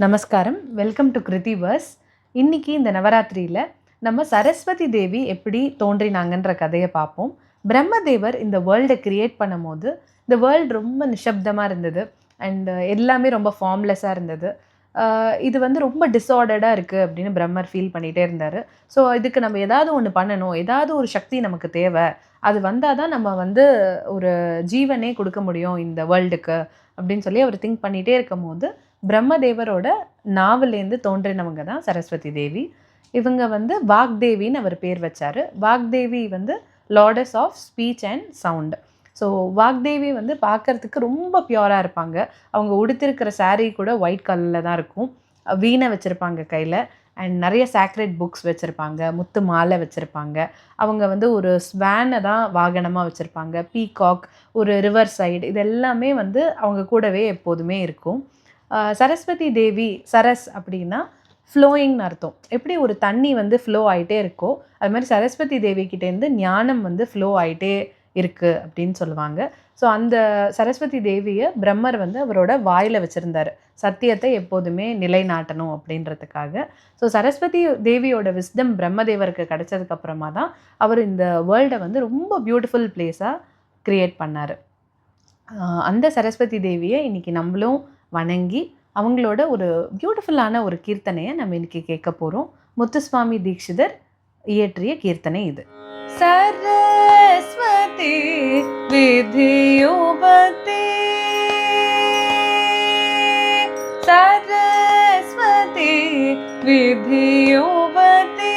நமஸ்காரம். Welcome to கிருதிவர்ஸ். இன்னைக்கு இந்த நவராத்திரியில் நம்ம சரஸ்வதி தேவி எப்படி தோன்றினாங்கன்ற கதையை பார்ப்போம். பிரம்மதேவர் இந்த வேர்ல்டை கிரியேட் பண்ணும் போது இந்த வேர்ல்டு ரொம்ப நிஷப்தமாக இருந்தது அண்ட் எல்லாமே ரொம்ப ஃபார்ம்லெஸ்ஸாக இருந்தது. இது ரொம்ப டிஸார்டர்டாக இருக்குது அப்படின்னு பிரம்மர் ஃபீல் பண்ணிகிட்டே இருந்தார். ஸோ இதுக்கு நம்ம ஏதாவது ஒன்று பண்ணணும், ஏதாவது ஒரு சக்தி நமக்கு தேவை, அது வந்தால் தான் நம்ம ஒரு ஜீவனே கொடுக்க முடியும் இந்த வேர்ல்டுக்கு அப்படின்னு சொல்லி அவர் திங்க் பண்ணிகிட்டே இருக்கும் போது பிரம்மதேவரோட நாவலேருந்து தோன்றினவங்க தான் சரஸ்வதி தேவி. இவங்க வாக்தேவின்னு அவர் பேர் வச்சார். Vagdevi lords of speech and sound. So Vagdevi பார்க்குறதுக்கு ரொம்ப பியூராக இருப்பாங்க. அவங்க உடுத்திருக்கிற சாரீ கூட ஒயிட் கலரில் தான் இருக்கும். வீணை வச்சுருப்பாங்க கையில் அண்ட் நிறைய சாக்ரெட் புக்ஸ் வச்சுருப்பாங்க, முத்து மாலை வச்சுருப்பாங்க. அவங்க ஒரு ஸ்வேனை தான் வாகனமாக வச்சுருப்பாங்க, பீகாக், ஒரு ரிவர் சைடு, இது எல்லாமே அவங்க கூடவே எப்போதுமே இருக்கும். சரஸ்வதி தேவி, சரஸ் அப்படின்னா ஃப்ளோயிங்னு அர்த்தம். எப்படி ஒரு தண்ணி ஃப்ளோ ஆகிட்டே இருக்கோ அது மாதிரி சரஸ்வதி தேவி கிட்டேருந்து ஞானம் ஃப்ளோ ஆகிட்டே இருக்குது அப்படின்னு சொல்லுவாங்க. ஸோ அந்த சரஸ்வதி தேவியை பிரம்மர் அவரோட வாயில் வச்சுருந்தார், சத்தியத்தை எப்போதுமே நிலைநாட்டணும் அப்படின்றதுக்காக. ஸோ சரஸ்வதி தேவியோட விஸ்டம் பிரம்மதேவருக்கு கிடைச்சதுக்கப்புறமா தான் அவர் இந்த வேர்ல்டை ரொம்ப பியூட்டிஃபுல் பிளேஸாக க்ரியேட் பண்ணார். அந்த சரஸ்வதி தேவியை இன்றைக்கி நம்மளும் வணங்கி அவங்களோட ஒரு பியூட்டிஃபுல்லான ஒரு கீர்த்தனையை நம்ம இன்றைக்கி கேட்க போகிறோம். முத்துசுவாமி தீக்ஷிதர் இயற்றிய கீர்த்தனை இது. சரஸ்வதி வித்யுபதி சரஸ்வதி வித்யுபதி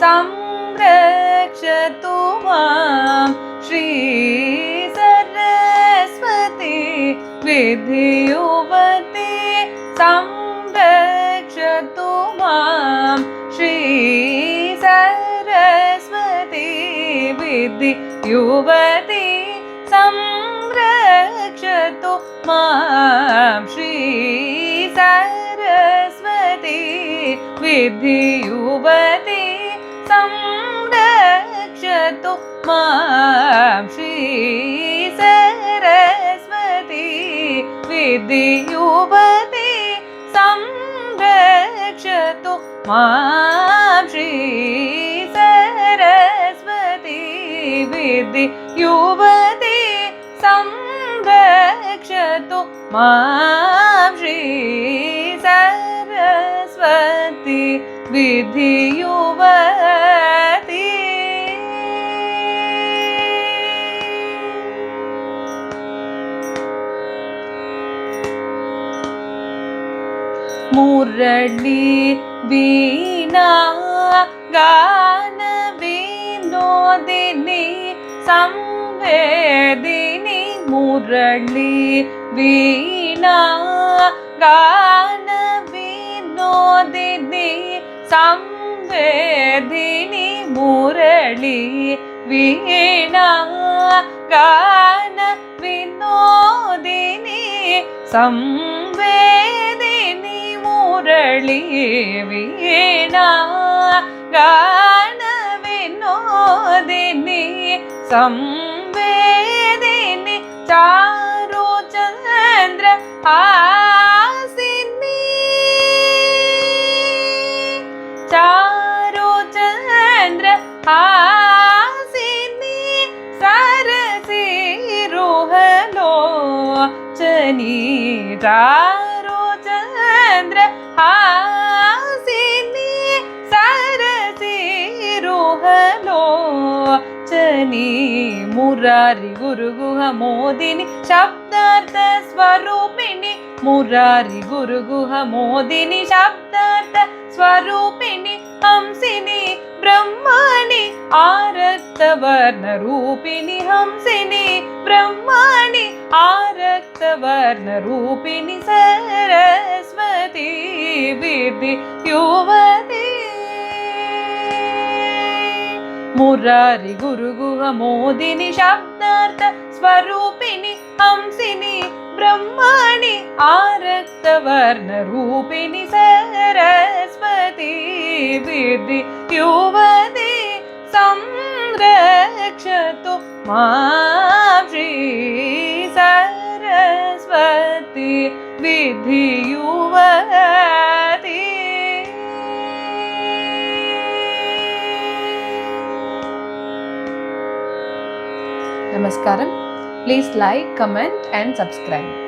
சம்ரக்ஷது மாம் ஸ்ரீ சரஸ்வதி வித்யுபதி சம்ரக்ஷது மாம் ஸ்ரீ சரஸ்வதி வித்யுபதி சம்ரக்ஷது மாம் ஸ்ரீ சரஸ்வதி வித்யுபதி சம்ரக்ஷது மாம் ஸ்ரீ சரஸ்வதி வித்யுபதி சம்ரக்ஷது மாம் ஸ்ரீ சரஸ்வதி வித்யுபதி சம்ரக்ஷது மாம் ஸ்ரீ சரஸ்வதி வித்யுபதி. முரளி வீணா கான வினோதினி சம்வேதினி முரளி வீணா கான வினோதினி சம்வேதினி முரளி வீணா கான வினோதினி சம்வேதினி முரளி வீணா கான வினோதினி சம்வேதினி சாரு சந்திர ஆசினி சாரு சந்திர ஆசினி சரசி ரோஹலோச்சனி சாரு சந்திர ஆசினி சரசி ரோஹலோச்சனி முராரி குருகுஹ மோதினி சப்தார்த்த ஸ்வரூபிணி முராரி குருகுஹ மோதினி சப்தார்த்த ஸ்வரூபிணி ஹம்சினி ब्रह्माणि आरक्तवर्णरूपिणि हंसिनि ब्रह्माणि आरक्तवर्णरूपिणि सरस्वती विद्युवती मुरारि गुरुगुह मोदिनि शब्दार्थ स्वरूपिणि हंसिनि ब्रह्माणि आरक्तवर्णरूपिणि सरस्वती विद्युवती संरक्षतु मां श्री सरस्वती विद्युवती. நமஸ்காரம். Please like, comment and subscribe.